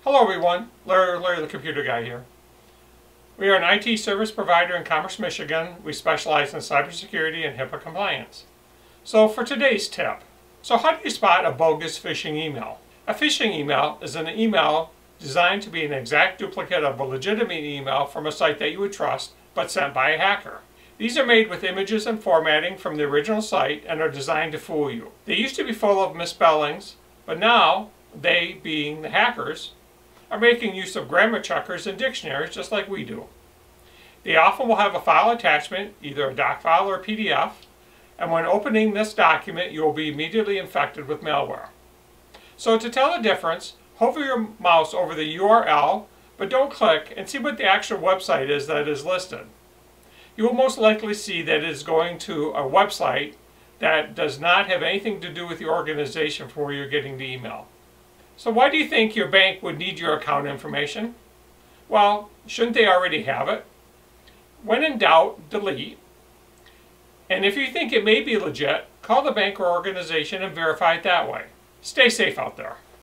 Hello everyone, Larry the Computer Guy here. We are an IT service provider in Commerce, Michigan. We specialize in cybersecurity and HIPAA compliance. So for today's tip, how do you spot a bogus phishing email? A phishing email is an email designed to be an exact duplicate of a legitimate email from a site that you would trust, but sent by a hacker. These are made with images and formatting from the original site and are designed to fool you. They used to be full of misspellings, but now they, being the hackers, are making use of grammar checkers and dictionaries just like we do. They often will have a file attachment, either a doc file or a PDF, and when opening this document you will be immediately infected with malware. So to tell the difference, hover your mouse over the URL, but don't click, and see what the actual website is that is listed. You will most likely see that it is going to a website that does not have anything to do with your organization from where you're getting the email. So why do you think your bank would need your account information? Well, shouldn't they already have it? When in doubt, delete. And if you think it may be legit, call the bank or organization and verify it that way. Stay safe out there.